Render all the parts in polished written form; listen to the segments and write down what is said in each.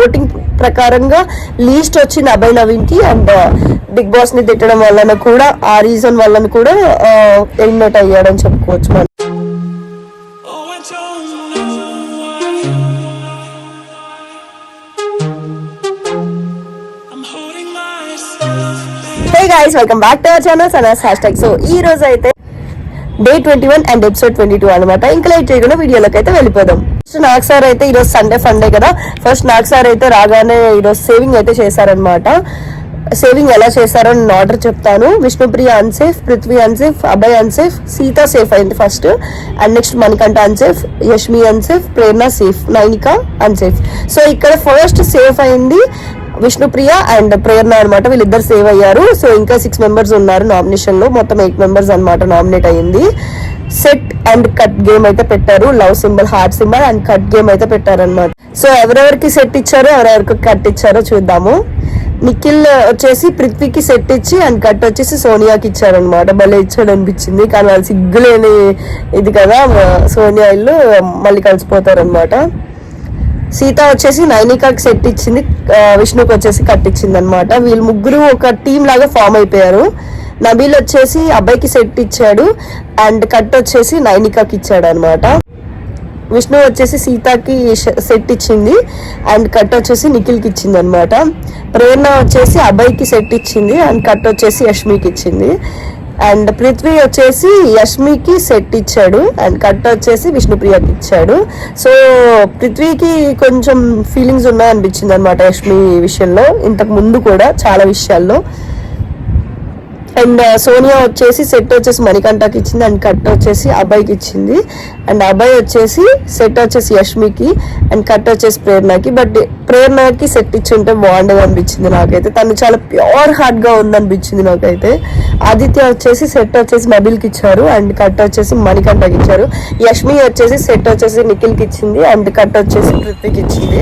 Voting ప్రకారంగా least వచ్చింది అభయ్ నవీన్ కి. అండ్ బిగ్ బాస్ ని తిట్టడం వలన కూడా ఆ రీజన్ వలన కూడా ఎలిమినేట్ అయ్యాడని చెప్పుకోవచ్చు మనం. Hey guys, welcome back to our channel Sanas hashtag. So ఈ రోజు అయితే డే 21 అండ్ ఎపిసోడ్ 22 అనమాట. ఇంకా లైట్ చేయకుండా వీడియోలోకి అయితే వెళ్ళిపోదాం. ఫస్ట్ నాగ్ సార్ అయితే ఈరోజు సండే కదా. ఫస్ట్ నాగ్ సార్ అయితే రాగానే ఈరోజు సేవింగ్ అయితే చేశారనమాట. సేవింగ్ ఎలా చేశారో నేను ఆర్డర్ చెప్తాను. Vishnupriya unsafe, Prithvi unsafe, Abhay unsafe, Sita safe అయింది first. And next Manikanta unsafe, Yashmi unsafe, Prerana safe, Nainika unsafe. So ఇక్కడ ఫస్ట్ సేఫ్ అయింది విష్ణుప్రియ అండ్ ప్రేరణ అనమాట. వీళ్ళిద్దరు సేవ్ అయ్యారు. సో ఇంకా 6 మెంబర్స్ ఉన్నారు నామినేషన్ లో. మొత్తం 8 మెంబర్స్ అనమాట నామినేట్ అయ్యింది. సెట్ అండ్ కట్ గేమ్ అయితే పెట్టారు. Love symbol, heart symbol and cut game అయితే పెట్టారు అనమాట. సో ఎవరెవరికి సెట్ ఇచ్చారో ఎవరెవరికి కట్ ఇచ్చారో చూద్దాము. నిఖిల్ వచ్చేసి పృథ్వీకి సెట్ ఇచ్చి అండ్ కట్ వచ్చేసి సోనియాకి ఇచ్చారనమాట. భలే ఇచ్చాడు అనిపించింది. కానీ వాళ్ళు సిగ్గులేని ఇది కదా, సోనియా ఇల్లు మళ్ళీ కలిసిపోతారనమాట. సీత వచ్చేసి నైనికాకి సెట్ ఇచ్చింది, విష్ణుకి వచ్చేసి కట్ ఇచ్చింది అనమాట. వీళ్ళు ముగ్గురు ఒక టీమ్ లాగా ఫామ్ అయిపోయారు. నబీల్ వచ్చేసి అబ్బాయికి సెట్ ఇచ్చాడు అండ్ కట్ వచ్చేసి నైనికాకి ఇచ్చాడు అనమాట. విష్ణు వచ్చేసి సీతకి సెట్ ఇచ్చింది అండ్ కట్ వచ్చేసి నిఖిల్కి ఇచ్చింది అనమాట. ప్రేరణ వచ్చేసి అబ్బాయికి సెట్ ఇచ్చింది అండ్ కట్ వచ్చేసి యష్మికి ఇచ్చింది. అండ్ పృథ్వీ వచ్చేసి యష్మికి సెట్ ఇచ్చాడు అండ్ కట్ వచ్చేసి విష్ణుప్రియకి ఇచ్చాడు. సో పృథ్వీకి కొంచెం ఫీలింగ్స్ ఉన్నాయనిపించింది అనమాట యష్మి విషయంలో, ఇంతకు ముందు కూడా చాలా విషయాల్లో. అండ్ సోనియా వచ్చేసి సెట్ వచ్చేసి మణికంఠకి ఇచ్చింది అండ్ కట్ వచ్చేసి అబ్బాయికి ఇచ్చింది. అండ్ అబ్బాయి వచ్చేసి సెట్ వచ్చేసి యష్మికి అండ్ కట్ వచ్చేసి ప్రేరణకి. బట్ ప్రేరణకి సెట్ ఇచ్చి ఉంటే బాగుండేది అనిపించింది నాకైతే. తను చాలా ప్యూర్ హార్ట్ గా ఉందనిపించింది నాకైతే. ఆదిత్య వచ్చేసి సెట్ వచ్చేసి నబిల్కి ఇచ్చారు అండ్ కట్ వచ్చేసి మణికంఠకి ఇచ్చారు. యష్మి వచ్చేసి సెట్ వచ్చేసి నిఖిల్కి ఇచ్చింది అండ్ కట్ వచ్చేసి పృథ్వీకి ఇచ్చింది.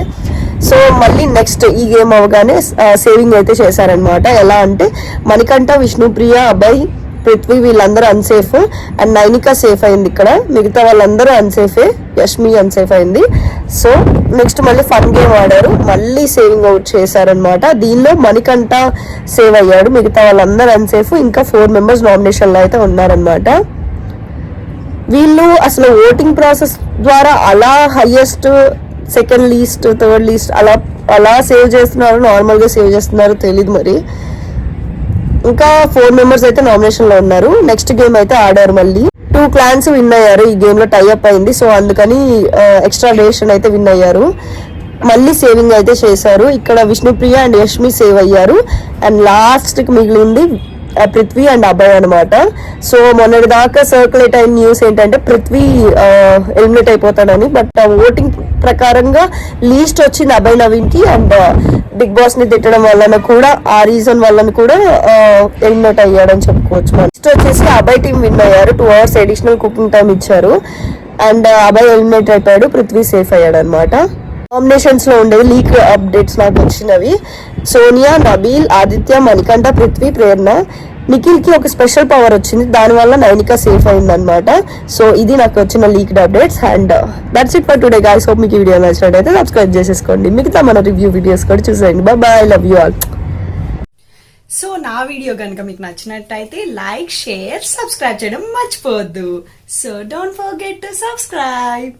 సో మళ్ళీ నెక్స్ట్ ఈ గేమ్ అవగానే సేవింగ్ అయితే చేశారనమాట. ఎలా అంటే మణికంఠ, విష్ణుప్రియ, అభయ్, పృథ్వీ వీళ్ళందరూ అన్సేఫ్ అండ్ నైనిక సేఫ్ అయింది. ఇక్కడ మిగతా వాళ్ళందరూ అన్సేఫే, యష్మి అన్సేఫ్ అయింది. సో నెక్స్ట్ మళ్ళీ ఫన్ గేమ్ ఆడారు, మళ్ళీ సేవింగ్ అవుట్ చేశారనమాట. దీనిలో మణికంఠ సేవ్ అయ్యాడు, మిగతా వాళ్ళందరూ అన్సేఫ్. ఇంకా 4 మెంబర్స్ నామినేషన్ లో అయితే ఉన్నారనమాట. వీళ్ళు అసలు ఓటింగ్ ప్రాసెస్ ద్వారా అలా highest, second least, third least అలా సేవ్ చేస్తున్నారు, నార్మల్ గా సేవ్ చేస్తున్నారు తెలీదు మరి. ఇంకా 4 మెంబర్స్ అయితే నామినేషన్ లో ఉన్నారు. నెక్స్ట్ గేమ్ అయితే ఆడారు. మళ్ళీ 2 క్లాన్స్ విన్ అయ్యారు. ఈ గేమ్ లో టై అప్ అయింది. సో అందుకని ఎక్స్ట్రా రేషన్ అయితే విన్ అయ్యారు. మళ్ళీ సేవింగ్ అయితే చేశారు. ఇక్కడ విష్ణుప్రియ అండ్ యష్మి సేవ్ అయ్యారు అండ్ లాస్ట్ కి మిగిలింది పృథ్వీ అండ్ అభయ్ అనమాట. సో మొన్నటి దాకా సర్క్యులేట్ అయిన న్యూస్ ఏంటంటే పృథ్వీ ఎలిమినేట్ అయిపోతాడని. బట్ ఓటింగ్ ప్రకారంగా లీస్ట్ వచ్చింది అభయ్ నవీన్ కి. అండ్ బిగ్ బాస్ ని తిట్టడం వలన కూడా ఆ రీజన్ వలన కూడా ఎలిమినేట్ అయ్యాడని చెప్పుకోవచ్చు. నెక్స్ట్ వచ్చేసి అభయ్ టీం విన్ అయ్యారు. 2 hours అడిషనల్ కుకింగ్ టైం ఇచ్చారు అండ్ అభయ్ ఎలిమినేట్ అయిపోయాడు, పృథ్వీ సేఫ్ అయ్యాడు అనమాట. నామినేషన్స్ లో ఉండేవి లీక్ అప్డేట్స్ నాకు వచ్చినవి. సోనియా, నబీల్, ఆదిత్య, మణికంఠ, పృథ్వీ, ప్రేరణ. నిఖిల్ కి ఒక స్పెషల్ పవర్ వచ్చింది, దానివల్ల నైనిక సేఫ్ అయింది అనమాట. సో ఇది నాకు వచ్చిన leaked updates. And that's it for today guys. Hope మీకు ఈ వీడియో నచ్చినట్టయితే సబ్స్క్రైబ్ చేసేసుకోండి. మిగతా మన రివ్యూ వీడియోస్ కూడా చూసేయండి. Bye, love you all. So నా వీడియో కనుక మీకు నచ్చినట్టయితే లైక్, షేర్, సబ్స్క్రైబ్ చేయడం మర్చిపోవద్దు. So don't forget to subscribe.